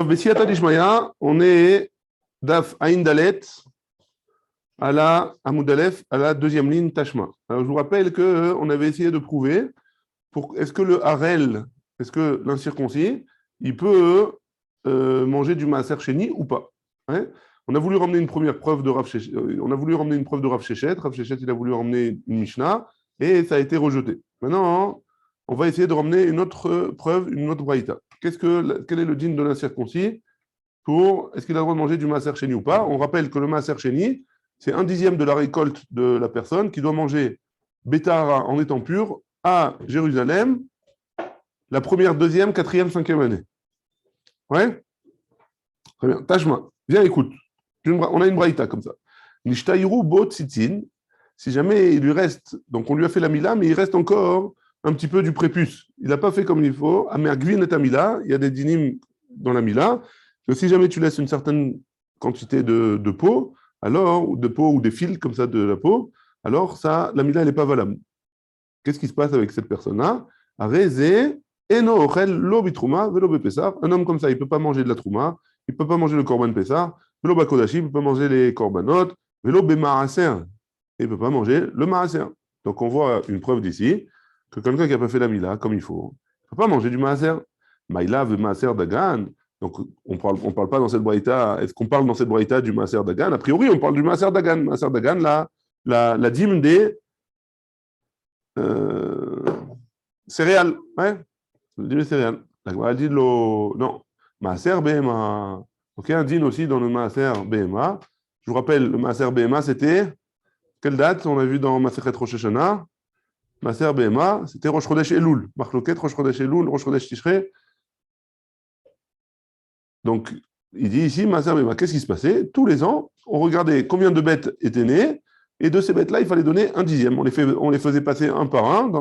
Bessiata Dishmaya, on est Daf Ain Dalet à la Hamoud Aleph, à la deuxième ligne Tashma. Alors je vous rappelle qu'on avait essayé de prouver est-ce que le Harel, est-ce que l'incirconcis, il peut manger du Maaser Sheni ou pas. Hein. On a voulu ramener une première preuve de Rav Shechet, on a voulu ramener une preuve de Rav Shechet. Rav Shechet, il a voulu ramener une Mishnah et ça a été rejeté. Maintenant, on va essayer de ramener une autre preuve, une autre braïta. Quel est le din de l'incirconcis pour est-ce qu'il a le droit de manger du maaser sheni ou pas? On rappelle que le maaser sheni, c'est 1/10 de la récolte de la personne qui doit manger bétara en étant pur à Jérusalem la première, deuxième, quatrième, cinquième année. Ouais? Très bien. Tashma, viens, écoute. On a une braïta comme ça. Nishtairu bo tzitzin. Si jamais il lui reste, donc on lui a fait la mila, mais il reste encore un petit peu du prépuce. Il n'a pas fait comme il faut. Amergvin et amila, il y a des dinim dans la mila. Que si jamais tu laisses une certaine quantité de peau, alors, ou de peau ou des fils comme ça de la peau, alors ça, la mila, elle n'est pas valable. Qu'est-ce qui se passe avec cette personne-là? Un homme comme ça, il ne peut pas manger de la trouma, il ne peut pas manger le korban pessar, velo bakodashi, il ne peut pas manger les korbanot, velo bemaaser, il ne peut pas manger le maaser. Donc on voit une preuve d'ici que quelqu'un qui n'a pas fait la mila comme il faut, il ne peut pas manger du maaser. Maïla ve maaser dagan. Donc on parle pas dans cette braïta. Est-ce qu'on parle dans cette braïta du maaser dagan? A priori, on parle du maaser dagan. Maaser dagan, la dîme des céréales. Ouais, le dîme des céréales. La Gemara dit non. Maaser BMA. Ok, un dîme aussi dans le maaser BMA. Je vous rappelle, le maaser BMA, c'était quelle date? On a vu dans Masechet Rosh Hashanah. Maaser BMA, c'était Rosh Chodesh Elul. Marloket, Rosh Chodesh Elul, Rosh Chodesh Tishrei. Donc, il dit ici, Maaser BMA, qu'est-ce qui se passait? Tous les ans, on regardait combien de bêtes étaient nées, et de ces bêtes-là, il fallait donner 1/10. On les faisait passer un par un,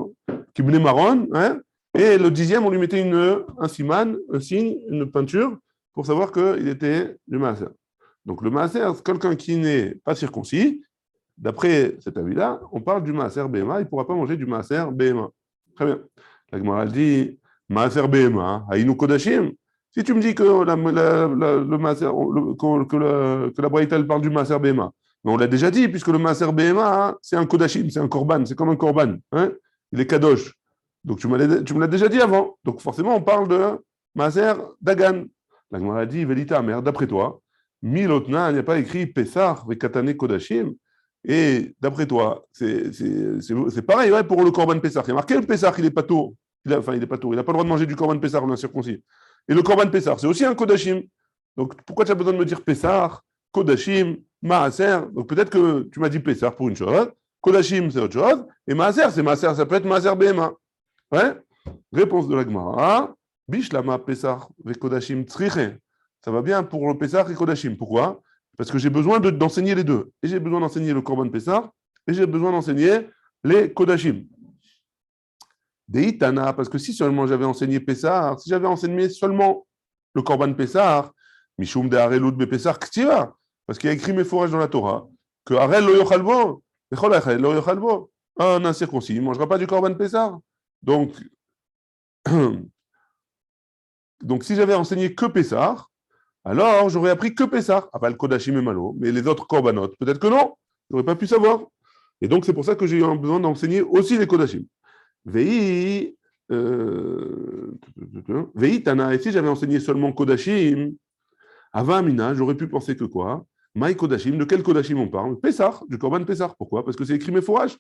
qui venaient marron, hein, et le 10e, on lui mettait un siman, un signe, une peinture, pour savoir qu'il était du Maaser. Donc, le Maaser, c'est quelqu'un qui n'est pas circoncis. D'après cet avis-là, on parle du Maaser BMA, il ne pourra pas manger du Maaser BMA. Très bien. La Gemara dit, Maaser BMA, Haïnou Kodashim. Si tu me dis que le Maaser, que la Braïta parle du Maaser BMA, mais on l'a déjà dit, puisque le Maaser BMA, hein, c'est un Kodashim, c'est un Korban, c'est comme un Korban. Hein, il est Kadosh. Donc tu me l'as déjà dit avant. Donc forcément, on parle de Maaser Dagan. La Gemara dit, Velita, mère, d'après toi, Milotna, il n'y a pas écrit Pessar, Vekatane Kodashim. Et d'après toi, c'est pareil ouais, pour le Korban Pessah. Il y a marqué le Pessah, il n'est pas tour. Il n'a pas le droit de manger du Korban Pessah, on a circoncis. Et le Korban Pessah, c'est aussi un Kodashim. Donc pourquoi tu as besoin de me dire Pessah, Kodashim, Maaser? Donc peut-être que tu m'as dit Pessah pour une chose, Kodashim c'est autre chose, et Maaser, ça peut être Maaser Behema. Ouais? Réponse de la Gemara, Bishlama Pessah, ve Kodashim Tzriche. Ça va bien pour le Pessah et Kodashim. Pourquoi? Parce que j'ai besoin d'enseigner les deux. Et j'ai besoin d'enseigner le Korban Pessah, et j'ai besoin d'enseigner les Kodashim. Deitana, parce que si seulement j'avais enseigné Pessah, si j'avais enseigné seulement le Korban Pessah, Mishum de Harelut be Pessah Ktiva, parce qu'il y a écrit mes forages dans la Torah, que Harel lo yochalbo, lo yochalbo, un incirconcis, il ne mangera pas du Korban Pessah. Donc si j'avais enseigné que Pessah, alors j'aurais appris que Pessah, pas le Kodashim et Malo, mais les autres Korbanot, peut-être que non, je n'aurais pas pu savoir. Et donc c'est pour ça que j'ai eu besoin d'enseigner aussi les Kodashim. Vei Tana, et si j'avais enseigné seulement Kodashim, Ava Amina, j'aurais pu penser que quoi? Maï Kodashim, de quel Kodashim on parle? Pessah, du Korban Pessah. Pourquoi? Parce que c'est écrit mes fourrages.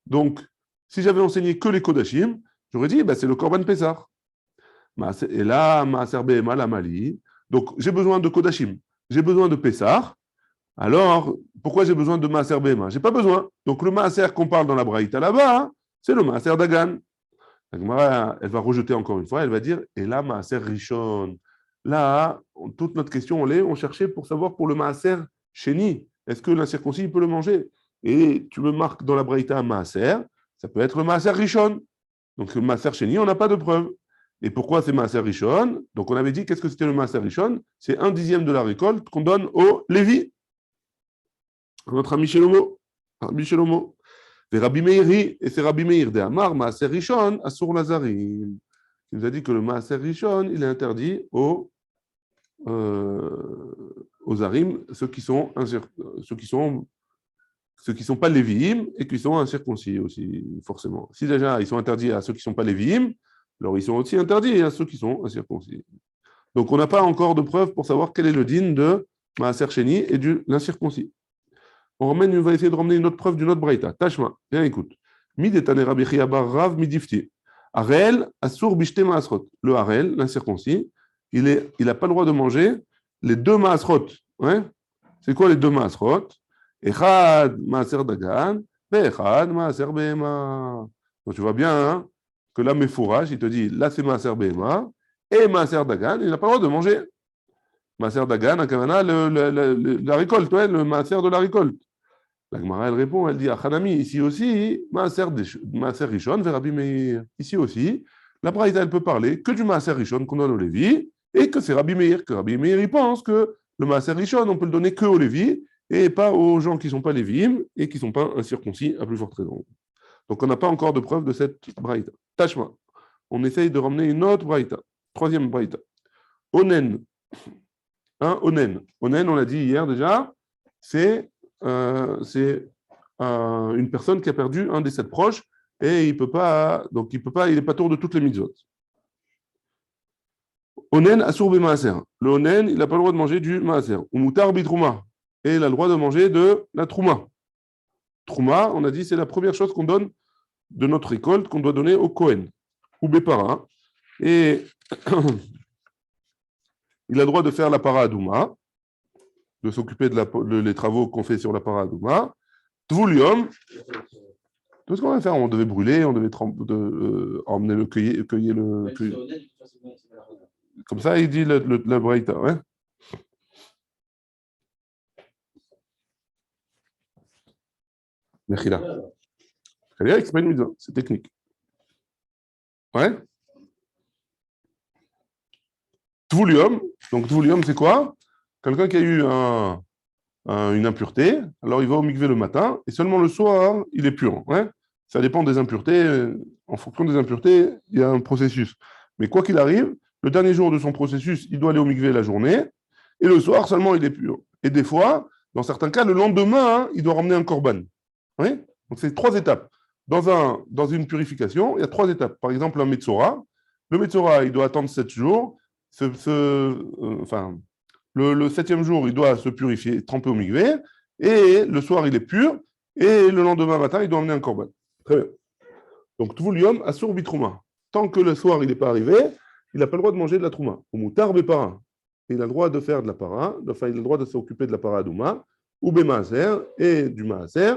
Donc, si j'avais enseigné que les Kodashim, j'aurais dit, c'est le Korban Pessah. Et là, Maaser Behema, la Mali. Donc, j'ai besoin de Kodashim, j'ai besoin de Pessah. Alors, pourquoi j'ai besoin de Maaser Behema? Je n'ai pas besoin. Donc, le Maaser qu'on parle dans la Braïta là-bas, hein, c'est le Maaser Dagan. La Gemara, elle va rejeter encore une fois, elle va dire, et là, Maaser Rishon. Là, toute notre question, on cherchait pour savoir pour le Maaser Sheni, est-ce que l'incirconcis peut le manger? Et tu me marques dans la Braïta Maaser, ça peut être le Maaser Rishon. Donc, le Maaser Sheni, on n'a pas de preuve. Et pourquoi c'est Maaser Rishon? Donc on avait dit, qu'est-ce que c'était le Maaser Rishon? C'est 1/10 de la récolte qu'on donne au Lévi, notre ami Shelomo. Et Rabbi Meiri, et c'est Rabbi Meir de Amar, Maaser Rishon, Asur Lazarim. Il nous a dit que le Maaser Rishon, il est interdit aux aux Arim, ceux qui sont pas lévi'im et qui sont incirconcis aussi, forcément. Si déjà ils sont interdits à ceux qui ne sont pas lévi'im, alors ils sont aussi interdits à ceux qui sont incirconcis. Donc on n'a pas encore de preuve pour savoir quel est le din de Maaser Sheni et de l'incirconcis. On va essayer de ramener une autre preuve d'une autre braïta. Tashma, bien écoute. Mid etane Rabbi Chia bar Rav midifti. Harel asur bishte maasrot. Le harel, l'incirconcis, il n'a pas le droit de manger les deux maasrot. Ouais. C'est quoi les deux maasrot? Echad maaser dagan, echad maaser behema. Donc tu vois bien hein, que là, Mefourage, il te dit, là c'est maaser behema, et maaser dagan, il n'a pas le droit de manger. Maaser dagan, akavana, la récolte, ouais, le maaser de la récolte. La Gemara, elle répond, elle dit, Achanami, ici aussi, maaser rishon, Rabbi Meir. Ici aussi, la Braïta, elle peut parler que du maaser rishon qu'on donne au Lévi, et que c'est Rabbi Meir, que Rabbi Meir, il pense que le maaser rishon, on peut le donner que au Lévi, et pas aux gens qui ne sont pas lévi'im, et qui ne sont pas incirconcis, à plus forte raison. Donc, on n'a pas encore de preuve de cette Braïta. Tashma, on essaye de ramener une autre Braïta. Troisième Braïta. Onen. Hein, Onen. Onen, on l'a dit hier déjà, c'est une personne qui a perdu un des 7 proches et il n'est pas tour de toutes les mitzvot. Onen asur be maaser. Le onen, il n'a pas le droit de manger du maaser. Ou mutar bi trouma. Et il a le droit de manger de la trouma. Trouma, on a dit, c'est la première chose qu'on donne de notre récolte, qu'on doit donner au Kohen. Ou bepara. Et il a le droit de faire la para adouma, de s'occuper les travaux qu'on fait sur la para adouma. Tvulium, tout ce qu'on va faire, on devait brûler, on devait emmener le cueillir le. Comme ça, il dit la braïta, ouais. Mechila. C'est pas une mise, c'est technique. Ouais. Tvulium, donc Tvulium, c'est quoi? Quelqu'un qui a eu une impureté, alors il va au mikvé le matin, et seulement le soir, il est pur. Ouais, ça dépend des impuretés. En fonction des impuretés, il y a un processus. Mais quoi qu'il arrive, le dernier jour de son processus, il doit aller au mikvé la journée, et le soir seulement, il est pur. Et des fois, dans certains cas, le lendemain, hein, il doit ramener un korban. Oui. Donc c'est 3 étapes. Dans une purification, il y a 3 étapes. Par exemple, un Metzora. Le Metzora, il doit attendre 7 jours. Le 7e jour, il doit se purifier, tremper au mikvé, et le soir, il est pur, et le lendemain matin, il doit emmener un korban. Très bien. Donc, Tvulium assur bitrouma. Tant que le soir, il n'est pas arrivé, il n'a pas le droit de manger de la trouma. Ou moutar bepara. Il a le droit de faire de la para, enfin, il a le droit de s'occuper de la para adouma, ou bemaaser, et du maaser,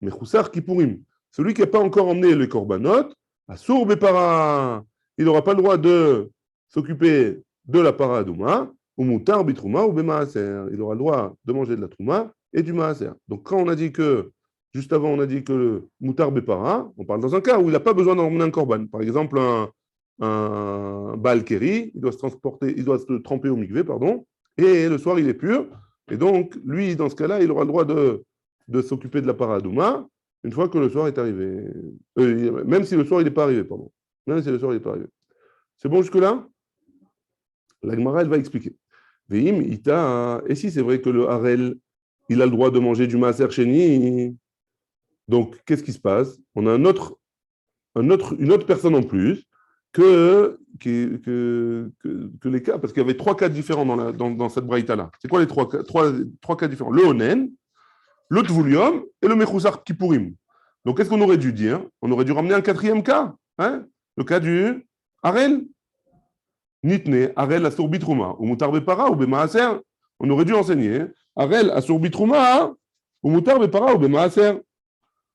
mais choussar kipourim. Celui qui n'a pas encore emmené les korbanot, assur bepara. Il n'aura pas le droit de s'occuper de la para adouma, ou moutar bitrouma ou bemaaser. Il aura le droit de manger de la trouma et du maaser. Donc quand on a dit que, juste avant on a dit que le moutar bepara, on parle dans un cas où il n'a pas besoin d'emmener un korban. Par exemple, un Baal Keri, il doit se tremper au mikvé, pardon, et le soir il est pur. Et donc, lui, dans ce cas-là, il aura le droit de s'occuper de la para adouma une fois que le soir est arrivé. Même si le soir il n'est pas arrivé, pardon. Même si le soir il n'est pas arrivé. C'est bon jusque-là? La Gemara, elle va expliquer. Et si c'est vrai que le Harel, il a le droit de manger du Maaser Sheni, donc qu'est-ce qui se passe? On a une autre personne en plus que les cas, parce qu'il y avait 3 cas différents dans cette braïta-là. C'est quoi les 3 cas différents? Le Onen, le Tvulium et le Mechoussar Kipourim. Donc qu'est-ce qu'on aurait dû dire? On aurait dû ramener un 4e cas, hein? Le cas du Harel. Nitne, Arel asur bitrouma, ou mutar bepara ou bemaaser. On aurait dû enseigner Arel asur bitrouma, ou mutar bepara ou bemaaser.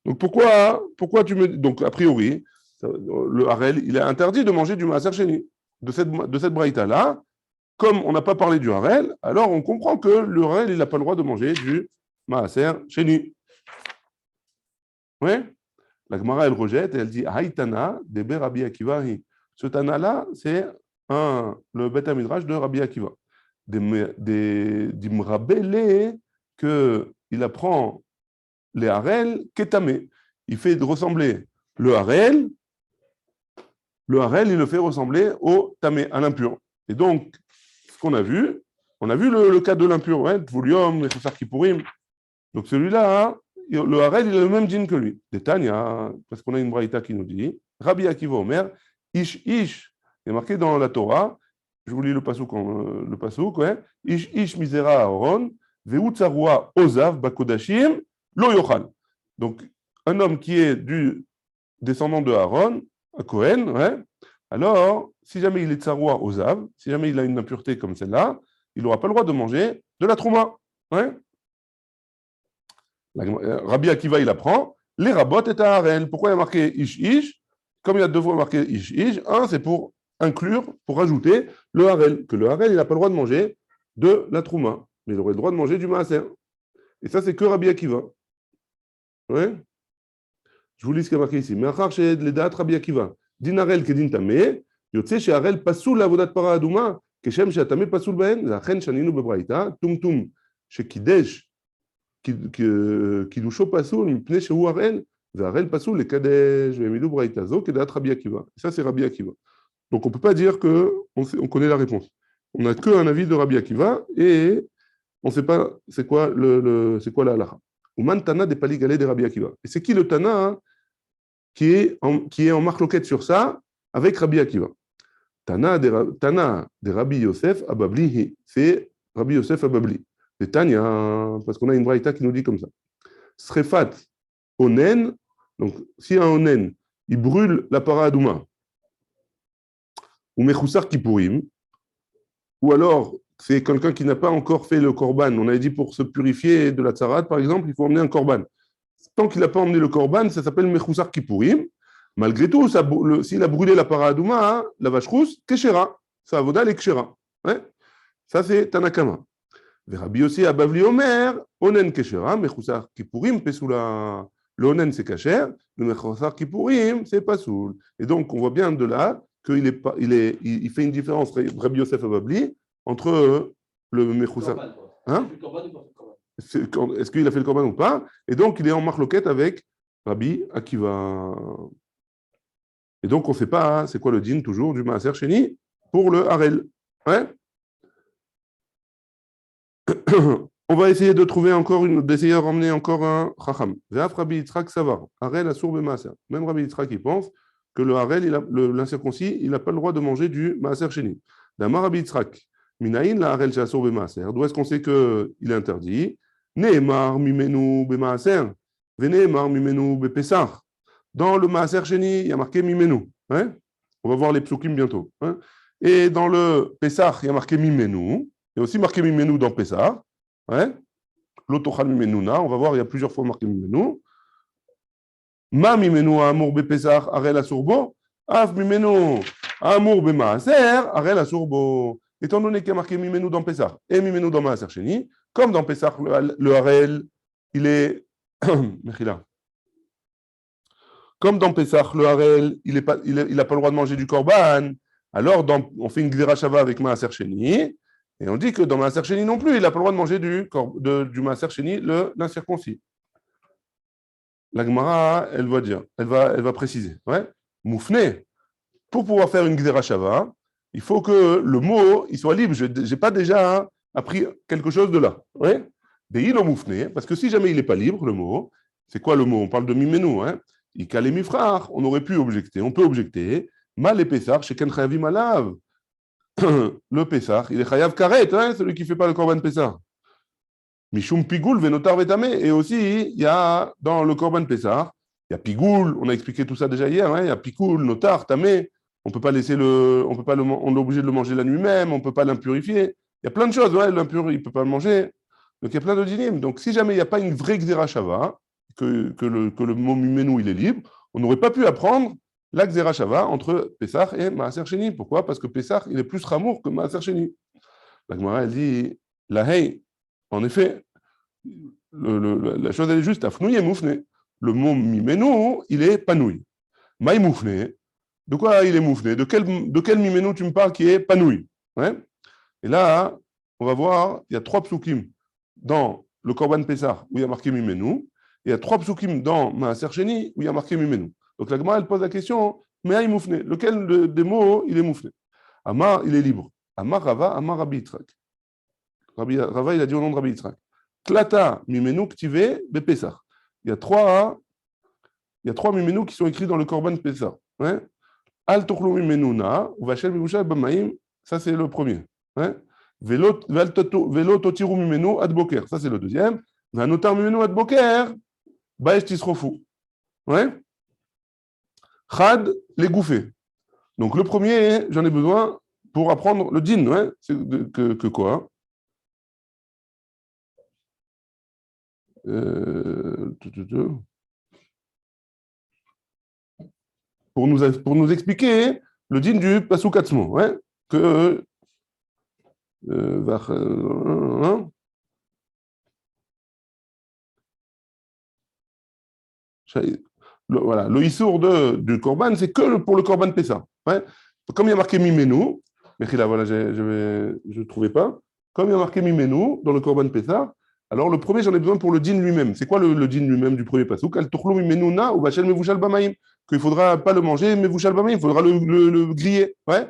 Donc pourquoi tu me. Donc a priori, le Arel, il est interdit de manger du maaser sheni. De cette braïta-là, comme on n'a pas parlé du Harel, alors on comprend que le Harel, il n'a pas le droit de manger du maaser sheni. Oui. La Gemara, elle rejette et elle dit Haïtana, de Rabbi Akivahi. Ce Tana-là, c'est le Beth Midrash de Rabbi Akiva. D'Imrabele, qu'il apprend les Harel Ketame. Il fait ressembler le Harel, il le fait ressembler au Tamé, à l'impur. Et donc, ce qu'on a vu, On a vu le cas de l'impur, ouais, Tvoulium, Mechusar Kippourim. Donc celui-là, hein, le Harel, il a le même djinn que lui. Détania, parce qu'on a une braïta qui nous dit, Rabbi Akiva Omer, Ish, il est marqué dans la Torah, je vous lis le pasouk, ouais, Ish misera Aaron, Ve'utzarua Ozav Bakodashim, Lo Yochal. Donc, un homme qui est du descendant de Aaron, à Cohen, ouais, alors, si jamais il est tsaroua Ozav, si jamais il a une impureté comme celle-là, il n'aura pas le droit de manger de la trouma. Ouais. Rabbi Akiva, il apprend, les rabot est à Aaron. Pourquoi il y a marqué Ish? Comme il y a deux fois marqué Ish, un, c'est pour inclure, pour rajouter le Harel, que le Harel, il n'a pas le droit de manger de la trouma, mais il aurait le droit de manger du maaser. Et ça, c'est que Rabbi Akiva. Ouais. Je vous lis ce qui est marqué ici. Me'achar she'ed ledat Rabbi Akiva, din Harel kedin tameh, yotze she'harel pasoul la'avodat para aduma, כשם שהטמא פסול בהן, לכן שנינו בברייתא, טומטום שקידש קידושו פסול מפני שהוא הראל, והראל פסול לקדש, והם ידעו ברייתא זו כדעת רבי עקיבא. Ça, c'est Rabbi Akiva. Donc, on ne peut pas dire qu'on connaît la réponse. On n'a qu'un avis de Rabbi Akiva et on ne sait pas c'est quoi la halakha. Ouman Tana des Paligalais de Rabbi Akiva. Et c'est qui le Tana hein, qui est en marloquette sur ça avec Rabbi Akiva? Tana de Rabbi Yosef Ababli, c'est Rabbi Yosef Ababli. Et Tanya, parce qu'on a une braïta qui nous dit comme ça. Srefat onen, donc si un onen, il brûle la paradouma, ou mechoussar kippourim, ou alors c'est quelqu'un qui n'a pas encore fait le korban. On avait dit pour se purifier de la tsarat, par exemple, il faut emmener un korban. Tant qu'il n'a pas emmené le korban, ça s'appelle mechoussar kippourim. Malgré tout, s'il a brûlé la paradouma, hein, la vache rousse, keshera, ça avoda les keshera. Ouais. Ça, c'est Tanakama. Rabbi Yossi Abavli Omer, onen keshera, mechoussar kippourim, pesoula. Le onen, c'est kasher, le mechoussar kippourim, c'est pasoul. Et donc, on voit bien de là qu'il il fait une différence, Rabbi Yosef Ababli, entre le mechoussar. Hein? Est-ce qu'il a fait le korban ou pas? Et donc, il est en marloquette avec Rabbi Akiva. Et donc, on ne sait pas, hein, c'est quoi le din toujours du Maaser Sheni pour le Harel. Ouais. On va essayer de trouver d'essayer de ramener encore un Chacham. Ve'af Rabbi Yitzhak Savar, Harel Asur B'Maaser. Même Rabbi Yitzhak, il pense que le Harel, l'incirconcis, il n'a pas le droit de manger du Maaser Sheni. D'Amar Rabbi Yitzhak, Minaïn la Harel Asur B'Maaser. D'où est-ce qu'on sait qu'il est interdit? Ne'emar Mimenu B'Maaser, Ve'ne'emar Mimenu B'Pesach. Dans le Maaser Sheni, il y a marqué Mimenu. Hein? On va voir les psukim bientôt. Hein? Et dans le Pesach, il y a marqué Mimenu. Il y a aussi marqué Mimenu dans Pesach. Hein? L'Otochal Mimenuna. On va voir, il y a plusieurs fois marqué Mimenu. Ma Mimenu Amour Be Pesach, Arel Asurbo. Af Mimenu Amour Be Maaser, Arel Asurbo. Étant donné qu'il y a marqué Mimenu dans Pesach et Mimenu dans Maaser Sheni, comme dans Pesach, le Arel, il est. Mechila. Comme dans Pessah, le Harel, il n'a pas le droit de manger du korban, alors on fait une Gzera Shava avec Maaser Sheni, et on dit que dans Maaser Sheni non plus, il n'a pas le droit de manger du Maaser Sheni, l'incirconcis. La Gemara, elle va préciser. Ouais. Moufné, pour pouvoir faire une Gzera Shava, il faut que le mot il soit libre. Je n'ai pas déjà appris quelque chose de là. Ouais. Beïlo Moufné, parce que si jamais il n'est pas libre, le mot, c'est quoi le mot? On parle de Mimenu, hein? On aurait pu objecter, on peut objecter, mal et Pessar, chez Ken Chayavim Alav. Le Pessar, il est Chayav Karet, hein, celui qui ne fait pas le Korban Pessar. Mishum Pigoul, Venotar Vetame. Et aussi, il y a dans le Korban Pessar, il y a Pigoul, on a expliqué tout ça déjà hier, hein, il y a Pigoul, Notar, Tamé. On peut pas laisser on est obligé de le manger la nuit même, on ne peut pas l'impurifier. Il y a plein de choses, ouais, l'impur, il ne peut pas le manger. Donc il y a plein de dinim. Donc si jamais il n'y a pas une vraie Gzera Shava, que le mot Mimenu, il est libre, on n'aurait pas pu apprendre la Gzera Shava entre Pessah et Maaser Sheni. Pourquoi? Parce que Pessah, il est plus ramour que Maaser Sheni. La Gemara, elle dit, la hey, en effet, la chose, elle est juste, Afnouye Moufne. Le mot Mimenu, il est panouille. Maï Moufne, de quoi il est Moufne? De quel Mimenu tu me parles qui est panouille? Ouais. Et là, on va voir, il y a 3 psukim dans le Korban Pessah où il y a marqué Mimenu. Il y a 3 psukim dans Maaser Sheni où il y a marqué Mimenu. Donc la Gemara, elle pose la question, mais aïe moufné, lequel des mots il est moufné? Amar, il est libre. Amar Rava, Amar Rabbi Yitzhak. Rava, il a dit au nom de Rabbi Yitzhak. Klata mimenu ktive bepesach. Il y a trois mimenu qui sont écrits dans le Korban Pesach. Ouais. Al tochlu mimenu na, ou vachel bibusha bamaim, ça c'est le premier. Ouais. Velo totiru mimenu ad boker, ça c'est le deuxième. Vanotar mimenu ad boker, baesh tisrofu. Ouais. Chad, les gouffés. Donc le premier, j'en ai besoin pour apprendre le din, ouais. C'est que quoi? Pour nous expliquer le din du Pasuk Atzmo, ouais, que voilà, le issour du Korban, c'est que pour le Korban Pessa. Ouais. Comme il y a marqué Mimenu, mais là, voilà, je ne trouvais pas. Comme il y a marqué Mimenu dans le Korban Pessa, alors le premier, j'en ai besoin pour le din lui-même. C'est quoi le din lui-même du premier Pasuk? Al tuchlu mimenu na ou bachel mevushal bamaim. Qu'il ne faudra pas le manger, mevushal bamaim, il faudra le griller. Ouais.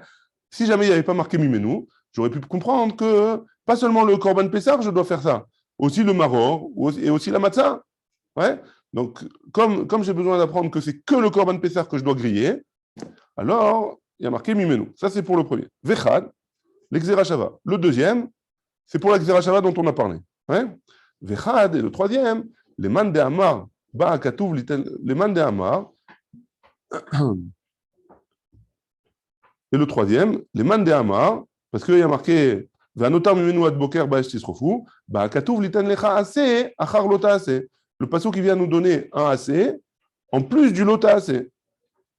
Si jamais il n'y avait pas marqué Mimenu, j'aurais pu comprendre que pas seulement le Korban Pessah, je dois faire ça, aussi le maror et aussi la matzah. Ouais. Donc, comme j'ai besoin d'apprendre que c'est que le Korban Pessah que je dois griller, alors il y a marqué Mimenu. Ça, c'est pour le premier. Vechad, l'Exerashava. Le deuxième, c'est pour l'Exerashava dont on a parlé. Ouais. Vechad, et le troisième, les man de Amar, Ba'akatouv, les man de Amar. Et le troisième, les man de Amar, parce qu'il y a marqué Vanotar mimenu ad boker ba'esh tisrofu, Ba'akatouv liten lecha ase, achar lota ase. Le passage qui vient nous donner un assez, en plus du lota assez.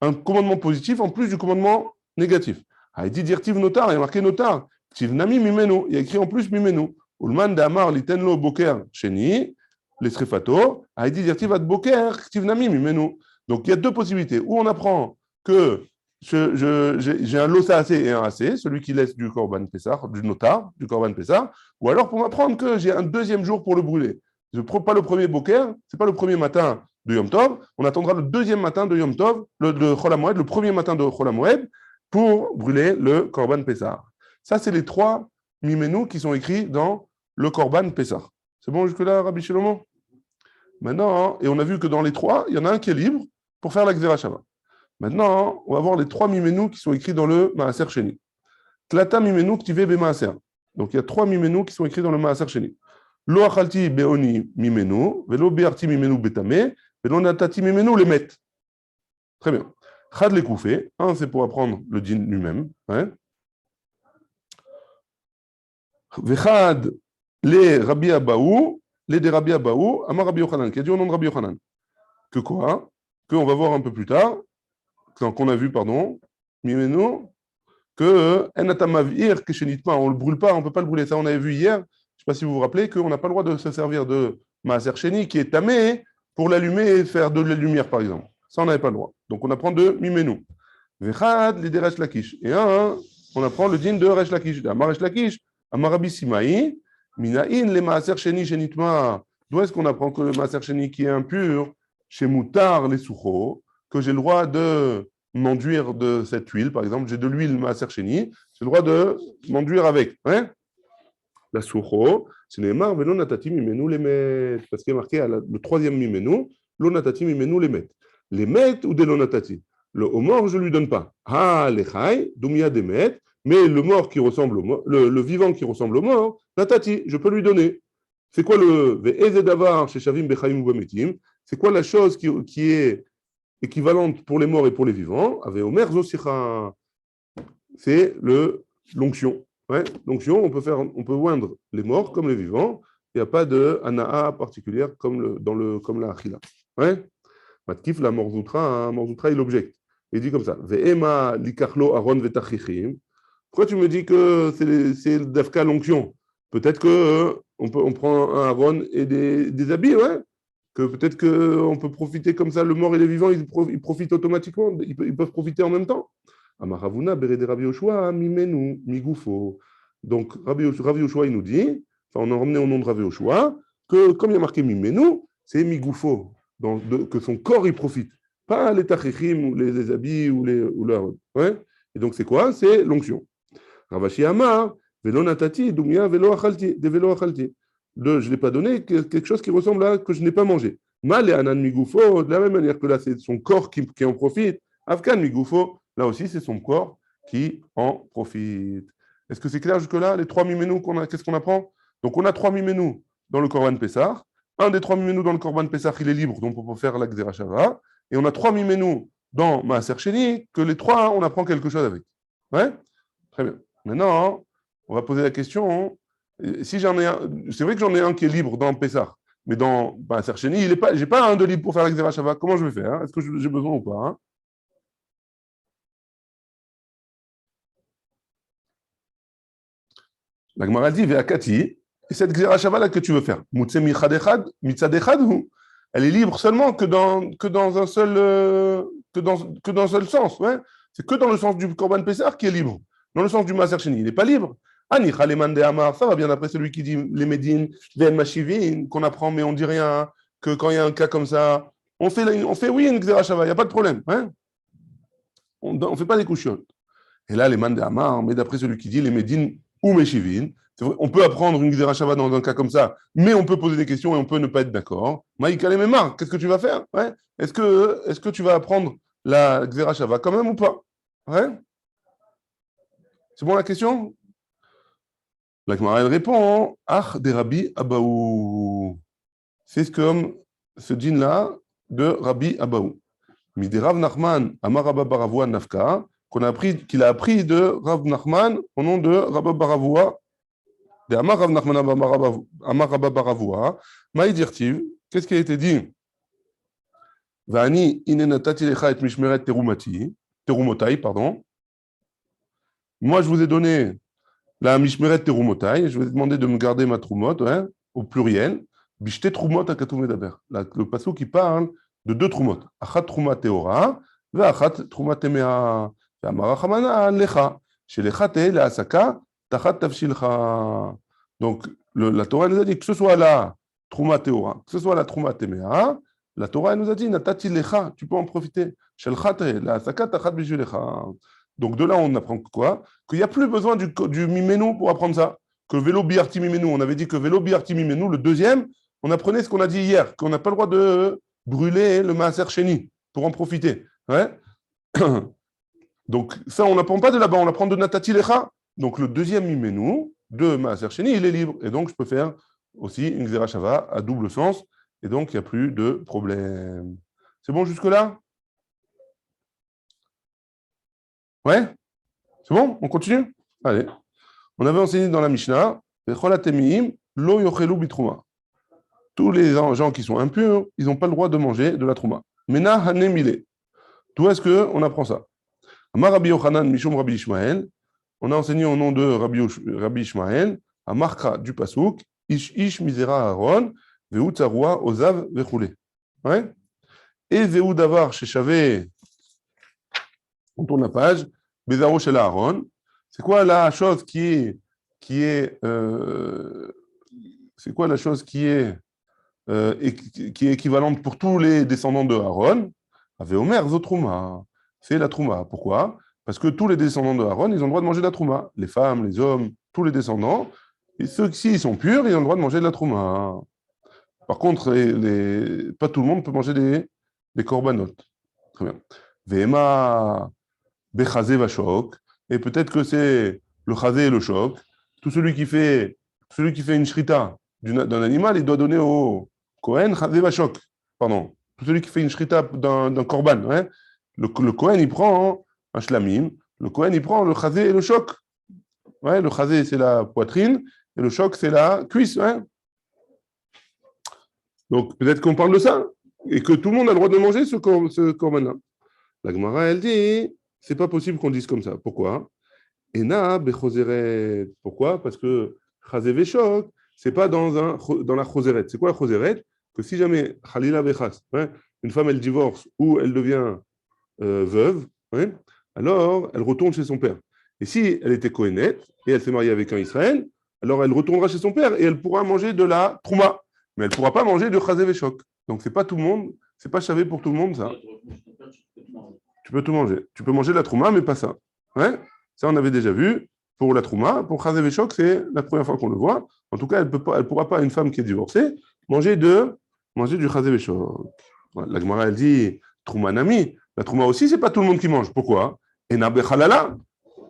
Un commandement positif en plus du commandement négatif. Haïdi dirtiv notar, il y a marqué notar. Tivnami mimenu, il y a écrit en plus mimenu. Ulman d'amar litenlo boker sheni, l'esrefato. Haïdi dirtiv ad boker, tivnami mimenu. Donc il y a deux possibilités. Où on apprend que j'ai un lota assez et un assez, celui qui laisse du korban pessar, du notar, du korban pessar, ou alors pour m'apprendre que j'ai un deuxième jour pour le brûler. Je ne prends pas le premier boker, ce n'est pas le premier matin de Yom Tov, on attendra le deuxième matin de Yom Tov, de Chol HaMoed, le premier matin de Chol HaMoed, pour brûler le Korban Pessah. Ça, c'est les trois mimenu qui sont écrits dans le Korban Pessah. C'est bon jusque-là, Rabbi Shlomo? Maintenant, et on a vu que dans les trois, il y en a un qui est libre pour faire la Gzera Shava. Maintenant, on va voir les trois mimenu qui sont écrits dans le Maaser Sheni. Tlata mimenu ktive be Maaser. Donc, il y a trois mimenu qui sont écrits dans le Maaser Sheni. Lo achalti beoni mimenu, velo biarti mimenu betame, velo natati mimenu le met. Très bien. Chad les koufé, un c'est pour apprendre le din lui-même. Hein. Vechad les Rabbi Abaou, les des Rabbi Abaou, Amar Rabbi Yochanan, qui a dit au nom de Rabbi Yochanan. Que quoi? Que on va voir un peu plus tard, qu'on a vu, pardon, mimenu, que enatamavir keshenitma, on le brûle pas, on peut pas le brûler. Ça, on avait vu hier. Je ne sais pas si vous vous rappelez qu'on n'a pas le droit de se servir de Maaser Sheni qui est tamé pour l'allumer et faire de la lumière, par exemple. Ça, on n'avait pas le droit. Donc, on apprend de Mimenu. Vechad, l'idée Resh Lakish. Et un, on apprend le din de Resh Lakish. Amar Resh Lakish, Amar Rabbi Simaï, Minaïn, les Maaser Sheni Shenitma. D'où est-ce qu'on apprend que le Maaser Sheni qui est impur, chez Moutar, les Souchos, que j'ai le droit de m'enduire de cette huile, par exemple, j'ai de l'huile Maaser Sheni, j'ai le droit de m'enduire avec. Hein? La souro, c'est Neymar, mais non natati mimenu les met. Parce qu'il est marqué le troisième mimenu, l'onatati mimenu les met. Les met ou des lonatati. Le mort, je ne lui donne pas. Ah, les chai, dumia des met, mais le mort qui ressemble au mort, le vivant qui ressemble au mort, natati, je peux lui donner. C'est quoi le ve'eze davar chez Shavim bechaim ou bemetim? C'est quoi la chose qui est équivalente pour les morts et pour les vivants? Avec Omer Zosicha, c'est l'onction. Ouais, l'onction, on peut oindre les morts comme les vivants. Il n'y a pas de anaa particulière comme la achila. Ouais. Matkif la morzoutra, morzoutra il objecte. Il dit comme ça. Ve'ema likachlo aron vetachichim. Pourquoi tu me dis que c'est le dafka l'onction? Peut-être que on prend un aron et des habits, ouais. Que peut-être qu'on peut profiter comme ça, le mort et les vivants, ils profitent automatiquement, ils peuvent profiter en même temps. Amaravuna, Berede Rabbi Yoshua, Mimenu, Migoufo. Donc, Rabbi Yoshua, il nous dit, enfin, on a ramené au nom de Rabbi Yoshua, que comme il y a marqué Mimenu, c'est Migoufo, que son corps, il profite. Pas les tachichim, ou les habits, ou ouais. Et donc, c'est quoi? C'est l'onction. Ravashi Amar, Velo natati, dumia, velo achalti, de velo achalti. Je ne l'ai pas donné, quelque chose qui ressemble à que je n'ai pas mangé. Mal et anan migoufo, de la même manière que là, c'est son corps qui en profite. Afkan migoufo, là aussi, c'est son corps qui en profite. Est-ce que c'est clair jusque-là, les trois miménous qu'on a, qu'est-ce qu'on apprend? Donc, on a trois miménous dans le Korban Pessah. Un des trois miménous dans le Korban Pessah, il est libre, donc on peut faire la Gzera Shava. Et on a trois miménous dans Maaser Sheni, que les trois, on apprend quelque chose avec. Ouais? Très bien. Maintenant, on va poser la question. Si j'en ai un, c'est vrai que j'en ai un qui est libre dans Pessah, mais dans Maaser Sheni, il est pas, j'ai pas un de libre pour faire la Gzera Shava. Comment je vais faire? Est-ce que j'ai besoin ou pas? Hein? La Gemara dit, Ve'akati, et cette Gzera Shava là que tu veux faire, Mutse Mitzad Echad, elle est libre seulement que dans un seul, que dans un seul sens. Ouais. C'est que dans le sens du Korban Pessah qui est libre. Dans le sens du Maaser Sheni, il n'est pas libre. Anicha Leman de Amar, ça va bien après celui qui dit les Médines, Ven Mashivin, qu'on apprend mais on dit rien, que quand il y a un cas comme ça, on fait oui une Gzera Shava, il n'y a pas de problème. Hein. On ne fait pas des couchiottes. Et là, les man de Hamar, mais d'après celui qui dit les Médines ou Meshivin, c'est vrai, on peut apprendre une Gzera Shava dans un cas comme ça, mais on peut poser des questions et on peut ne pas être d'accord. Maïka les Memar, qu'est-ce que tu vas faire? Ouais. Est-ce que tu vas apprendre la Gzera Shava quand même ou pas? Ouais. C'est bon la question? La Gemara elle répond Ach des Rabbi Abaou. C'est comme ce djinn-là de Rabbi Abaou. Midi Rav Nachman Amar Rabba Baravua Nafka, qu'il a appris de Rav Nachman au nom de Rabba Baravua, de Amar Rav Nachman Amar Rabba Baravua, Maïdirtiv, qu'est-ce qui a été dit? Vani inenatati lecha et mishmeret terumotai, pardon. Moi, je vous ai donné la mishmeret terumotai, je vous ai demandé de me garder ma trumot, hein, au pluriel. Bishte trumot akatou medaber. Le passou qui parle de deux trumot. Achat truma teora, ve'achat truma temea. Ve'amara chamana lecha. Shelecha te le'asaka, tachat tavshilcha. Donc, la Torah nous a dit que ce soit la truma teora, que ce soit la truma temea, la Torah nous a dit natati lecha, tu peux en profiter. Shelcha te le'asaka, tachat bishvilecha. Donc, de là, on apprend quoi? Qu'il n'y a plus besoin du miménou pour apprendre ça. Que vélo biarti miménou, on avait dit que vélo biarti miménou, le deuxième, on apprenait ce qu'on a dit hier, qu'on n'a pas le droit de brûler le maaser sheni pour en profiter. Ouais. Donc, ça, on n'apprend pas de là-bas, on apprend de natati lecha. Donc, le deuxième miménou de maaser sheni, il est libre. Et donc, je peux faire aussi une Gzera Shava à double sens. Et donc, il n'y a plus de problème. C'est bon jusque-là? Ouais? C'est bon? On continue? Allez. On avait enseigné dans la Mishnah, lo yochelu bitrouma. Tous les gens qui sont impurs, ils n'ont pas le droit de manger de la trouma. Mena hanemile. D'où est-ce qu'on apprend ça? Amar Rabbi Yochanan Mishum Rabbi Ishmael. On a enseigné au nom de Rabbi Ishmael, à Markra du Pasouk, Ish Misera Aaron, Vehu Tzaroua Ozav Vechule. Ouais? Et Vehu Davar Sheshavé, on tourne la page, Bezaro Shel Aaron. C'est quoi la chose c'est quoi la chose qui est équivalente pour tous les descendants de Aaron? Avait Omer Zotrouma. C'est la Trouma. Pourquoi? Parce que tous les descendants de Aaron, ils ont le droit de manger de la Trouma. Les femmes, les hommes, tous les descendants. Et ceux qui sont purs, ils ont le droit de manger de la Trouma. Par contre, pas tout le monde peut manger des corbanotes. Très bien. Vema Bechazé Vachok. Et peut-être que c'est le chazé et le choc. Celui qui fait une shrita d'un animal, il doit donner au Kohen chazé vachok. Pardon. Tout celui qui fait une shrita d'un korban. Hein. Le Kohen, il prend un shlamim. Le Kohen, il prend le chazé et le choc. Ouais, le chazé, c'est la poitrine. Et le choc, c'est la cuisse. Hein. Donc, peut-être qu'on parle de ça. Et que tout le monde a le droit de manger ce korban-là. La Gemara, elle dit, c'est pas possible qu'on dise comme ça. Pourquoi? Ena bechoseret. Pourquoi? Parce que chazé veshok, c'est pas dans la choseret. C'est quoi la choseret? Que si jamais Khalila bechas, hein, une femme elle divorce ou elle devient veuve, hein, alors elle retourne chez son père. Et si elle était kohénette et elle s'est mariée avec un Israël, alors elle retournera chez son père et elle pourra manger de la trouma, mais elle ne pourra pas manger de chazé veshok. Donc c'est pas tout le monde, c'est pas chavé pour tout le monde ça. Tu peux tout manger. Tu peux manger de la trouma, mais pas ça. Ouais. Ça, on avait déjà vu. pour la trouma. Pour Chazev et Shok, c'est la première fois qu'on le voit. En tout cas, elle ne pourra pas, une femme qui est divorcée, manger du Chazev et Shok. La Gemara, elle dit trouma nami. La trouma aussi, c'est pas tout le monde qui mange. Pourquoi? Et nabe halala,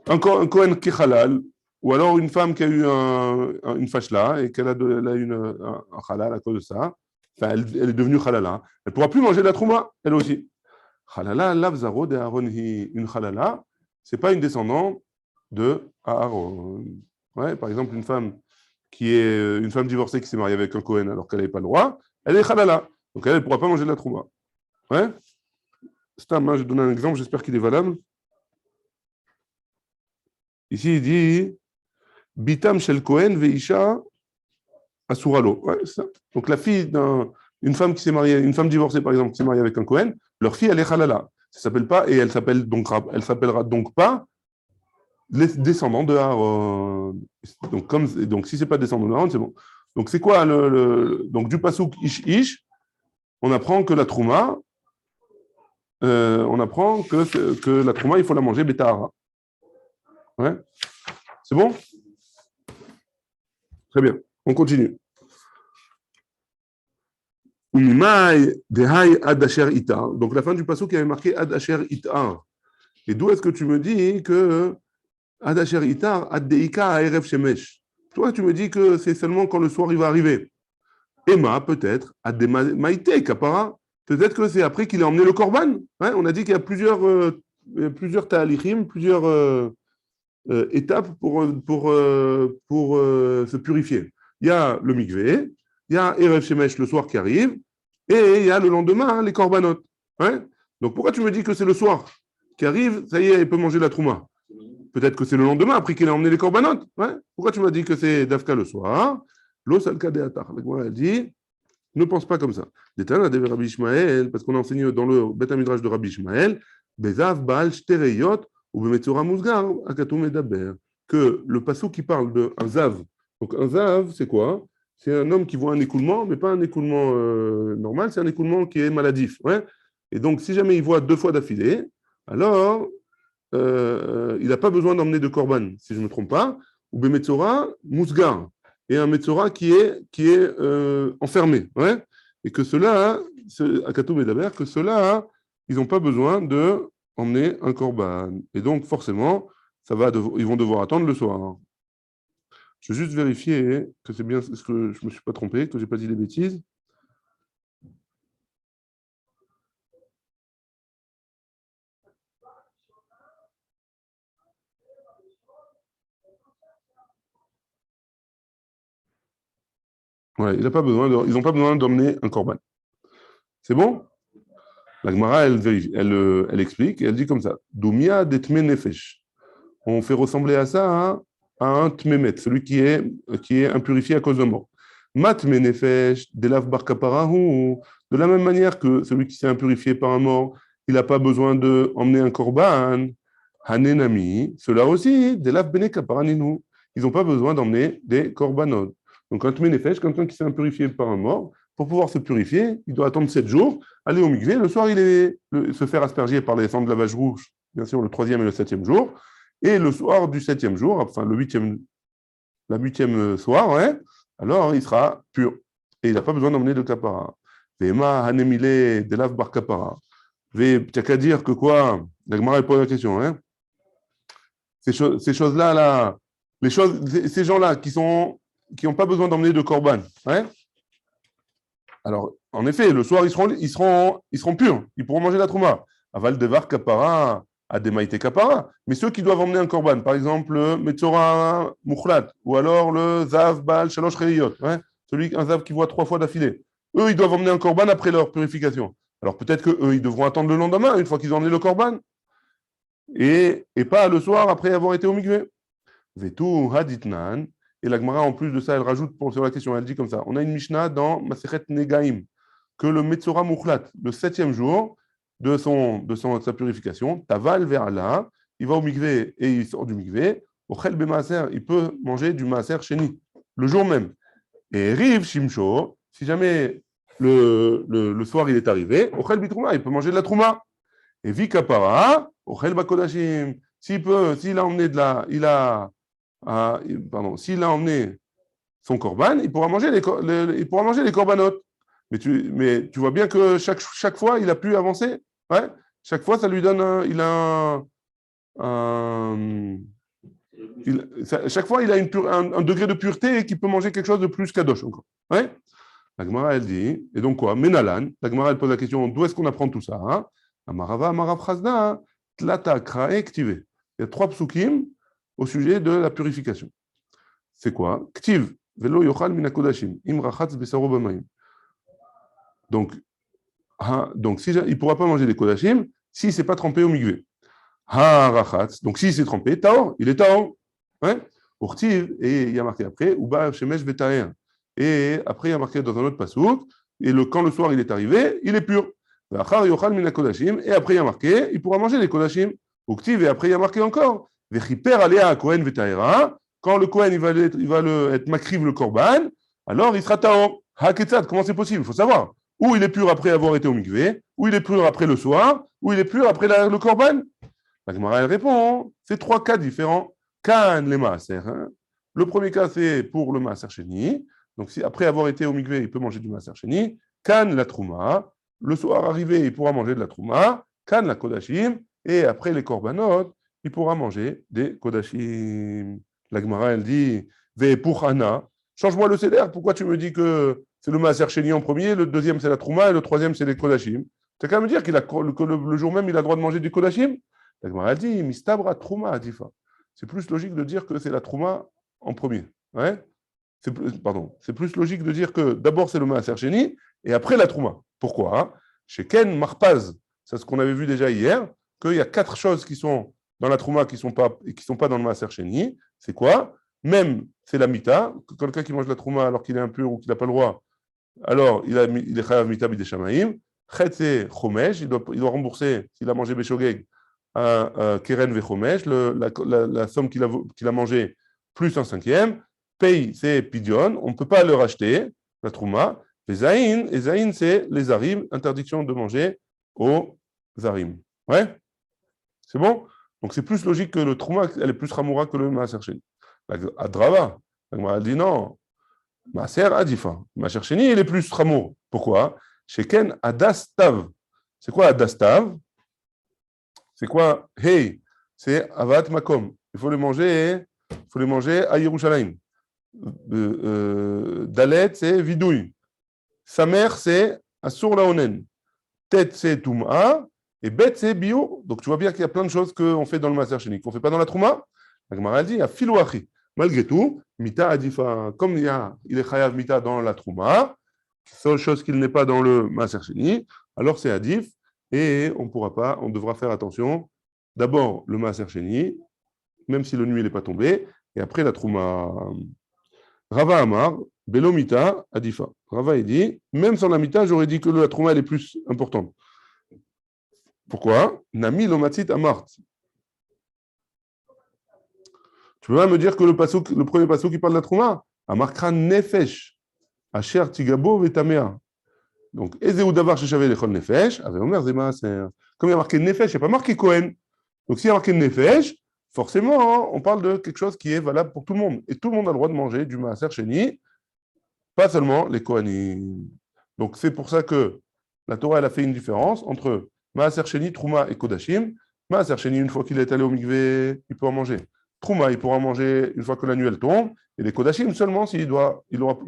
un Kohen qui halal, ou alors une femme qui a eu une fashla et qu'elle a, elle a eu un halal à cause de ça. Enfin, elle est devenue halala. Elle ne pourra plus manger de la trouma, elle aussi. Halala, lavzaro de Aaron, une halala, c'est pas une descendante de Aaron. Ouais, par exemple, une femme divorcée qui s'est mariée avec un Kohen alors qu'elle n'avait pas le droit, elle est halala. Donc elle ne pourra pas manger de la trouma. Ouais. Je donne un exemple, j'espère qu'il est valable. Ici, il dit Bitam shel Kohen veisha asuralo. Ouais, c'est ça. Donc la fille d'une femme qui s'est mariée, une femme divorcée par exemple, qui s'est mariée avec un Kohen, leur fille, elle est halala. Ça s'appelle pas, et elle s'appellera donc pas les descendants de Aaron. Donc si c'est pas descendant de Aaron, c'est bon. Donc c'est quoi donc du pasouk ish, on apprend que la trouma, que la trouma, il faut la manger betahara. Ouais. C'est bon? Très bien. On continue. Donc la fin du pasouk qui avait marqué Ad Asher Itar. Et d'où est-ce que tu me dis que Ad Asher Itar, Ad Deika Erev Shemesh? Toi, tu me dis que c'est seulement quand le soir il va arriver. Emma, peut-être, Ad Maïté Kapara. Peut-être que c'est après qu'il a emmené le korban. Hein, on a dit qu'il y a plusieurs ta'alichim, plusieurs étapes pour se purifier. Il y a le mikvé, il y a Erev Shemesh le soir qui arrive, et il y a le lendemain, les korbanot. Hein. Donc pourquoi tu me dis que c'est le soir qui arrive, ça y est, il peut manger la trouma? Peut-être que c'est le lendemain, après qu'il a emmené les korbanot. Hein. Pourquoi tu m'as dit que c'est Dafka le soir? L'osalka de Atar. Elle dit, ne pense pas comme ça. Détana de Rabbi Ishmael, parce qu'on a enseigné dans le Beth Midrash de Rabbi Ishmael, Bezav Baal Shtereyot, ou Bemetzora Musgar, Akatum Edaber, que le passou qui parle d'un Zav. Donc un Zav, c'est quoi? C'est un homme qui voit un écoulement, mais pas un écoulement normal, c'est un écoulement qui est maladif. Ouais. Et donc, si jamais il voit 2 fois d'affilée, alors il n'a pas besoin d'emmener de korban, si je ne me trompe pas, ou Bemetzora Musgar, et un Metzora qui est enfermé. Ouais. Et que ceux-là, Akatum Edaber, que ceux-là, ils n'ont pas besoin de emmener un korban. Et donc, forcément, ils vont devoir attendre le soir. Je vais juste vérifier que c'est bien, est-ce que je ne me suis pas trompé, que je n'ai pas dit des bêtises. Ouais, ils n'ont pas besoin d'emmener un korban. C'est bon? La Gemara, elle explique, et elle dit comme ça. Doumia detme nefesh. On fait ressembler à ça à un tmemet, celui qui est impurifié à cause de mort. Matme nefesh, delav bar kaparahu. De la même manière que celui qui s'est impurifié par un mort, il n'a pas besoin d'emmener un korban. Hanenami, cela aussi, delav bene kaparaninu. Ils n'ont pas besoin d'emmener des korbanot. Donc, un tmenefesh, quelqu'un qui s'est impurifié par un mort, pour pouvoir se purifier, il doit attendre 7 jours, aller au mikvé. Le soir, se faire asperger par les cendres de lavage rouge, bien sûr, le 3e et le 7e jour. Et le soir du 7e jour, enfin la 8e soir, ouais, alors il sera pur. Et il n'a pas besoin d'emmener de kapara. Vema hanemile delav bar kapara. Tu n'as qu'à dire que quoi? La Gemara pose la question. Hein? Ces choses-là, ces gens-là qui n'ont pas besoin d'emmener de korban. Hein? Alors, en effet, le soir, ils seront purs. Ils pourront manger la trouma. Aval devar kapara, à des maïté kapara. Mais ceux qui doivent emmener un korban, par exemple, le metzora mukhlat, ou alors le zav bal shalosh reyot, hein, un zav qui voit 3 fois d'affilée. Eux, ils doivent emmener un korban après leur purification. Alors peut-être qu'eux, ils devront attendre le lendemain, une fois qu'ils ont emmené le korban. Et pas le soir après avoir été au mikvé. Vetu haditnan. Et la Gemara, en plus de ça, elle rajoute sur la question, elle dit comme ça. On a une Mishnah dans Masechet Negaim, que le Metzora Mukhlat, le 7e jour de sa purification, Taval vers là, il va au mikvé et il sort du mikvé. Au Chel Bemaaser, il peut manger du Maaser Sheni, le jour même. Et Riv Shimsho, si jamais le soir il est arrivé, au Chel Bitrouma, il peut manger de la Trouma. Et Vikapara, au Chel Bakodashim, s'il a emmené s'il a emmené son korban, il pourra manger il pourra manger les korbanot. Mais tu vois bien que chaque fois, il a pu avancer. Ouais. Chaque fois, ça lui donne il a un, chaque fois, il a un degré de pureté qui peut manger quelque chose de plus kadosh encore. Ouais. La Gemara, elle dit, et donc quoi? Menalan. La Gemara, elle pose la question, d'où est-ce qu'on apprend tout ça? Hein? Amarava, Amarav Chazda, Tlata, Krae, Ktive. Il y a 3 psukim au sujet de la purification. C'est quoi? Ktiv, Velo Yochal Minakodashim, Imrachatz Besaro Bamaim. Donc si, il ne pourra pas manger des kodashim si ce n'est pas trempé au migvé. Ha-rachatz. Donc si c'est trempé, taor, il est taor. Ouais? Urtiv, et il y a marqué après, Uba Shemesh Vetaer. Et après, il y a marqué dans un autre pasouk, et quand le soir il est arrivé, il est pur. Et après, il y a marqué, il pourra manger les kodashim. Urtiv, et après, il y a marqué encore, Vechiper Alea Kohen Vetaera. Quand le Kohen il va être makriv le korban, alors il sera taor. Ha-ketzad, comment c'est possible? Il faut savoir. Ou il est pur après avoir été au mikvé, ou il est pur après le soir, ou il est pur après le korban. La Gemara, elle répond, c'est 3 cas différents. Kan les maaser. Le premier cas, c'est pour le maaser sheni. Donc, si après avoir été au mikvé, il peut manger du maaser sheni. Kan la trouma. Le soir arrivé, il pourra manger de la trouma. Kan la kodashim. Et après les korbanot, il pourra manger des kodashim. La Gemara, elle dit, ve pour Hana. Change-moi le seder. Pourquoi tu me dis que c'est le maaser sheni en premier, le deuxième, c'est la trouma, et le troisième, c'est les kodashim? Tu as qu'à me dire que le jour même, il a le droit de manger du kodashim? La Gemara dit, mistabra trouma adifa. C'est plus logique de dire que c'est la trouma en premier. Ouais, c'est plus logique de dire que d'abord c'est le maaser sheni et après la trouma. Pourquoi? Chez Ken Marpaz, c'est ce qu'on avait vu déjà hier, qu'il y a 4 choses qui sont dans la trouma qui ne sont pas dans le maaser sheni. C'est quoi? Même c'est la mita, quelqu'un qui mange la trouma alors qu'il est impur ou qu'il n'a pas le droit, alors il est chayav mita bideshamaim. Chet c'est chomesh, il doit rembourser s'il a mangé beshogeg un keren vechomesh, la somme qu'il a mangée plus un cinquième. Pay c'est pidion, on ne peut pas le racheter, la trouma. Et zayin c'est les zarim, interdiction de manger aux zarim. Ouais, c'est bon? Donc c'est plus logique que le trouma, elle est plus ramoura que le maaser sheni. La drava, elle dit non. Maaser adifa. Maaser sheni, il est plus ramour. Pourquoi? Sheken adastav. C'est quoi adastav? C'est quoi? Hey, c'est avat makom. Il faut les manger à Yerushalayim. Dalet, c'est vidouille. Sa mère, c'est asur laonen. Tête, c'est touma. Et bête, c'est bio. Donc tu vois bien qu'il y a plein de choses qu'on fait dans le maaser sheni, qu'on ne fait pas dans la trouma. La Gemara dit, il y a filouachi. Malgré tout, mita adifa, comme il est chayav mita dans la trouma, seule chose qu'il n'est pas dans le maaser sheni, alors c'est adif. Et on devra faire attention. D'abord, le maaser sheni, même si le nuit n'est pas tombé, et après la trouma. Rava Amar, Belomita, Adifa. Rava, il dit, même sans la mita, j'aurais dit que la trouma, elle est plus importante. Pourquoi? Nami lomatzit amart. Tu peux pas me dire que le premier pasuk qui parle de la trouma, Amarkran nefesh, asher tigabo vetamea. Donc, Ezeu davar sheshavé lechol nefesh, avait Omer zema, comme il y a marqué nefesh, il n'y a pas marqué Kohen. Donc, s'il y a marqué nefesh, forcément, on parle de quelque chose qui est valable pour tout le monde. Et tout le monde a le droit de manger du maaser sheni, pas seulement les Kohanim. Donc, c'est pour ça que la Torah, elle a fait une différence entre maaser sheni, trouma et kodashim. Maaser sheni, une fois qu'il est allé au mikvé, il peut en manger. Trouma, il pourra manger une fois que la nuit elle tombe. Et les kodashim, seulement il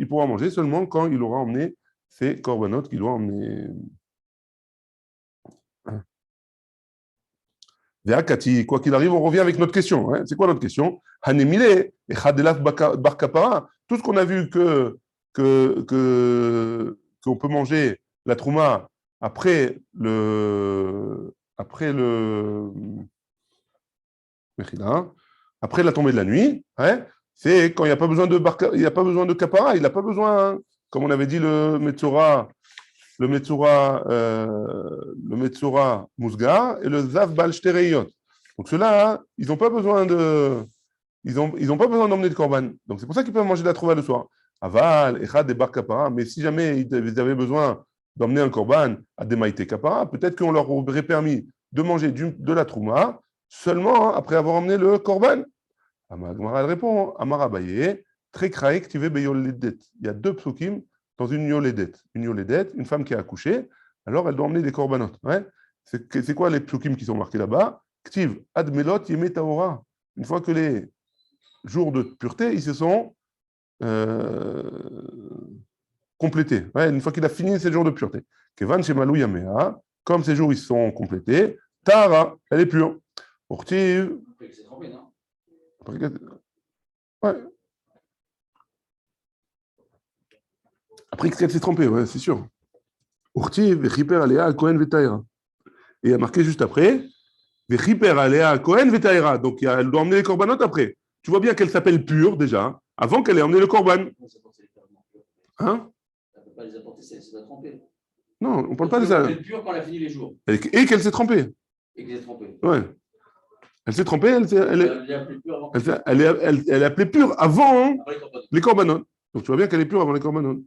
pourra manger seulement quand il aura emmené ses korbanot qu'il doit emmener. Quoi qu'il arrive, on revient avec notre question. Hein. C'est quoi notre question? Hanemile, Echadelaf bar kapara. Tout ce qu'on a vu qu'on peut manger la trouma après la tombée de la nuit, hein, c'est quand il n'y a pas besoin de kapara, il n'a pas besoin, comme on avait dit le Metzora Mousga et le Zav Bal Shtereyot. Donc ceux-là, ils n'ont pas besoin d'emmener de korban. Donc c'est pour ça qu'ils peuvent manger de la trouva le soir. Aval, Echad et Bar Kapara. Mais si jamais ils avaient besoin d'emmener un korban à des maïté Kapara, peut-être qu'on leur aurait permis de manger de la trouma seulement après avoir emmené le korban. Agmara, elle répond, Amar Abaye, très kraïk, tu veux beyoledet. Il y a deux psukim dans une yoledet. Une yoledet, une femme qui a accouché, alors elle doit emmener des corbanotes. Ouais. C'est quoi les psukim qui sont marqués là-bas? Ktiv, admelot yeme taora. Une fois que les jours de pureté, ils se sont euh, complétés. Ouais, une fois qu'il a fini ces jours de pureté. Kevan shemalou yamea, comme ces jours ils sont complétés, tara, elle est pure. Urtiv. Après, c'est trempé, non? Ouais. Après qu'elle s'est trompée, ouais, c'est sûr. Urtiv, vechiper alea Kohen vetaira. Et il y a marqué juste après, vechiper alea Kohen vetaira. Donc elle doit emmener les corbanotes après. Tu vois bien qu'elle s'appelle pure déjà, avant qu'elle ait emmené le corban. Hein? Elle ne peut pas les apporter, c'est la trempée. Non, on ne parle pas de ça. Elle est pure quand elle a fini les jours. Et qu'elle s'est trompée. Et qu'elle s'est trompée. Ouais. Elle s'est trompée, elle est appelée pure avant. Elle est appelée pure avant les corbanotes. Donc tu vois bien qu'elle est pure avant les corbanotes.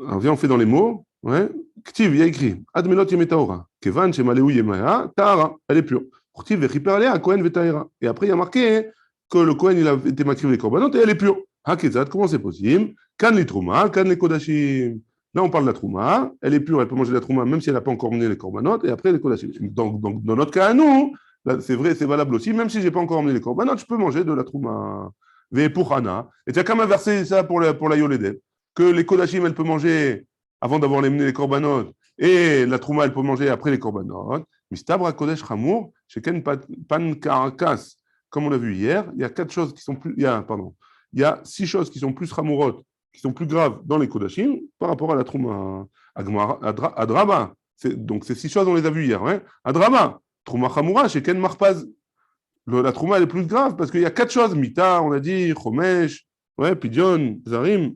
Alors viens, on fait dans les mots. Ouais. Ktiv, il y a écrit Admelot yemetaora. Kevan shemaleu yemaya, tahara. Elle est pure. Ktiv vechiper alea Kohen vetaira. Et après, il y a marqué que le Kohen, il a été maquillé les corbanotes et elle est pure. Hakezat, comment c'est possible? Kan les trouma, kan les kodashim. Là, on parle de la trouma. Elle est pure, elle peut manger la trouma même si elle n'a pas encore emmené les corbanotes. Et après, les kodashim. Donc, dans notre cas à nous, c'est vrai, c'est valable aussi. Même si je n'ai pas encore emmené les corbanotes, je peux manger de la trouma. Ve pour Hana. Et tu as quand même inversé ça pour la Yoledet. Que les kodashim, elle peut manger avant d'avoir emmené les corbanotes. Et la trouma, elle peut manger après les corbanotes. Mistabra kodesh chamour, sheken pan karakas. Comme on a vu hier, il y a 4 choses qui sont plus. Il y a 6 choses qui sont plus ramourotes, qui sont plus graves dans les kodashim par rapport à la trouma. Adraba. Donc ces 6 choses, on les a vues hier. Hein. Adraba. Trouma chamoura, sheken marpaz. La trouma, elle est plus grave parce qu'il y a 4 choses. Mita, on a dit, chomesh, ouais, pidyon, zarim.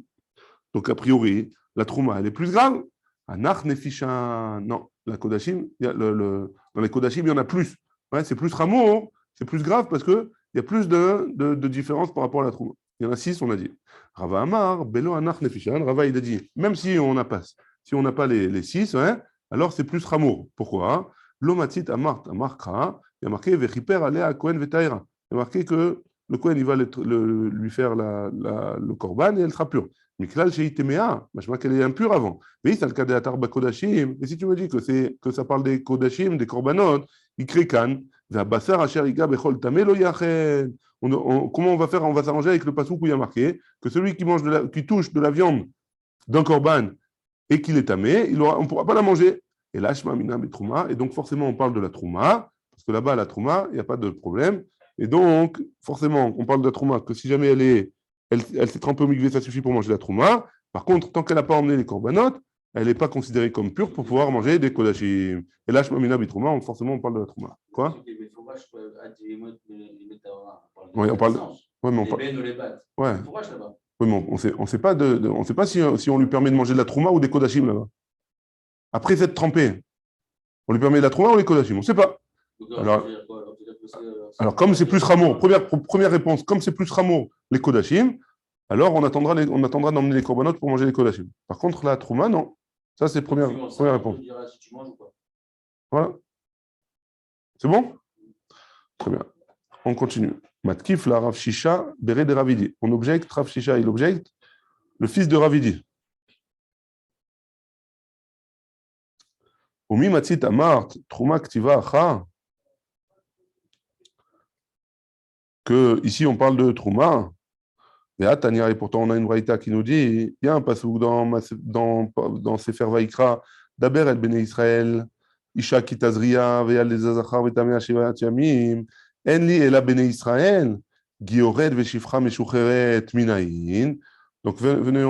Donc, a priori, la trouma, elle est plus grave. Anach nefisha. Non, la kodashim, dans les kodashim, il y en a plus. Ouais, c'est plus rameau, c'est plus grave parce qu'il y a plus de différence par rapport à la trouma. Il y en a 6, on a dit. Rava Amar, Belo Anach nefisha. Rava, il a dit, même si on n'a pas les 6, ouais, alors c'est plus rameau. Pourquoi? Lomatit Amar Kra, il y a marqué Vechiper alea Kohen vetaira. Il y a marqué que le Kohen, il va lui faire le korban et elle sera pure. Miklal she'itemea, machma qu'elle est impure avant. Mais c'est le cas des atar bakodashim. Et si tu me dis que ça parle des kodashim, des korbanot, ikrekan, ve'abasar asher iga bechol tameh lo yachen. Comment on va faire? On va s'arranger avec le passouk où il y a marqué que celui qui touche de la viande d'un korban et qu'il est tamé, on ne pourra pas la manger. Et là, shma mina betrouma. Et donc forcément, on parle de la trouma, parce que là-bas, la trouma, il n'y a pas de problème. Et donc, forcément, on parle de la trouma, que si jamais elle s'est trempée au mikvé, ça suffit pour manger la trouma. Par contre, tant qu'elle n'a pas emmené les corbanotes, elle n'est pas considérée comme pure pour pouvoir manger des kodashim. Et là, shma mina betrouma, forcément, on parle de la trouma. Quoi? Oui, on parle. Ouais, mais on parle. Ouais. Oui, mais on sait pas on sait pas si on lui permet de manger de la trouma ou des kodashim là-bas. Après s'être trempé, on lui permet de la trouma ou des kodashim, on ne sait pas. Alors comme c'est plus rameau, première réponse, comme c'est plus rameau les kodashim, alors on attendra d'emmener les corbanotes pour manger les kodashim. Par contre, la trouma, non. Ça, c'est première réponse. Voilà. C'est bon? Très bien. On continue. Matkif la Rav Shisha, Béré de Ravidi. On objecte, Rav Shisha, il objecte, le fils de Ravidi. Omi Matzit Amart, Trouma Ktiva Acha, que ici on parle de Trouma. Et pourtant on a une braïta qui nous dit, il y a un passouk dans Sefer Vaikra, Daber el Bene Israël, Isha Kitazria, Veal les Azachar, Vetamea Shivat Yamim, Enli Ela Bene Israël, Giored Veshifra Meshucheret Minaïn. Donc venez,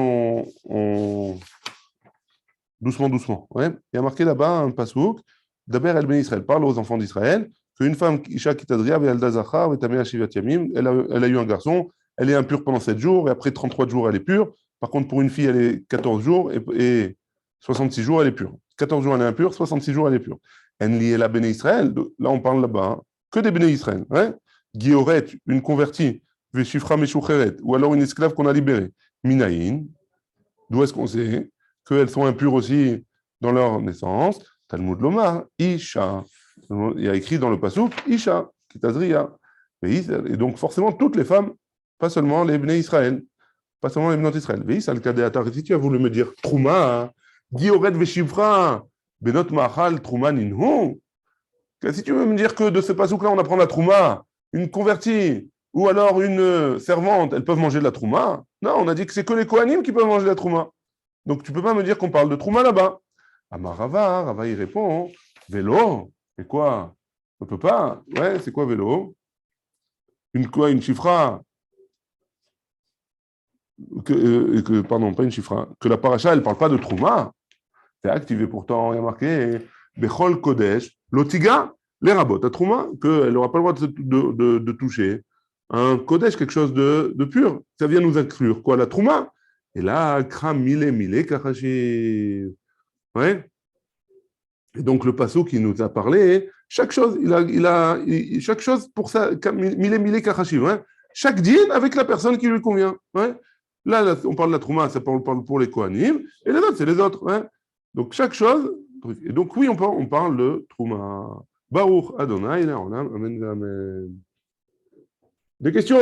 doucement. Ouais. Il y a marqué là-bas un passouk, Daber el Bene Israël, parle aux enfants d'Israël, qu'une femme, Isha Kitazria, Veal Azachar, Vetamea Shivat Yamim, elle a eu un garçon. Elle est impure pendant 7 jours, et après 33 jours, elle est pure. Par contre, pour une fille, elle est 14 jours, et 66 jours, elle est pure. 14 jours, elle est impure, 66 jours, elle est pure. Enli la Béné Israël, là, on parle là-bas, hein, que des Béné Israël. Hein. Guioret, une convertie, Veshifra Meshucheret, ou alors une esclave qu'on a libérée. Minaïn, d'où est-ce qu'on sait qu'elles sont impures aussi dans leur naissance? Talmud Lomar, Isha. Il y a écrit dans le passouk, Isha. Kitazria. Et donc, forcément, toutes les femmes, pas seulement les Bnei Israël, pas seulement les Bnei Israël. Si tu as voulu me dire Trouma, Dioret Veshivra, Benot Mahal, Trouma Ninhu, si tu veux me dire que de ce pasouk-là, on apprend la Trouma, une convertie, ou alors une servante, elles peuvent manger de la Trouma. Non, on a dit que c'est que les Kohanim qui peuvent manger de la Trouma. Donc, tu ne peux pas me dire qu'on parle de Trouma là-bas. Amarava, Rava, il répond, vélo, et quoi? On ne peut pas. Ouais, c'est quoi vélo? Une chifra, pardon, pas une chifra, que la paracha, elle ne parle pas de Trouma. C'est activé pourtant, il y a marqué Bechol Kodesh, Lotiga, les rabots, à Trouma, qu'elle n'aura pas le droit de toucher un Kodesh, quelque chose de pur. Ça vient nous inclure quoi? La Trouma. Et là, Kram mille, Kachashi. Ouais. Et donc, le passo qui nous a parlé, chaque chose, chaque chose pour ça, mille, Kachashi. Ouais. Chaque dîne avec la personne qui lui convient. Ouais. Là, on parle de la Trouma, ça parle pour les Kohanim, et les autres, c'est les autres. Ouais. Donc, chaque chose. Et donc, oui, on parle de Trouma. Baruch Adonai, Amen, Amen. Des questions?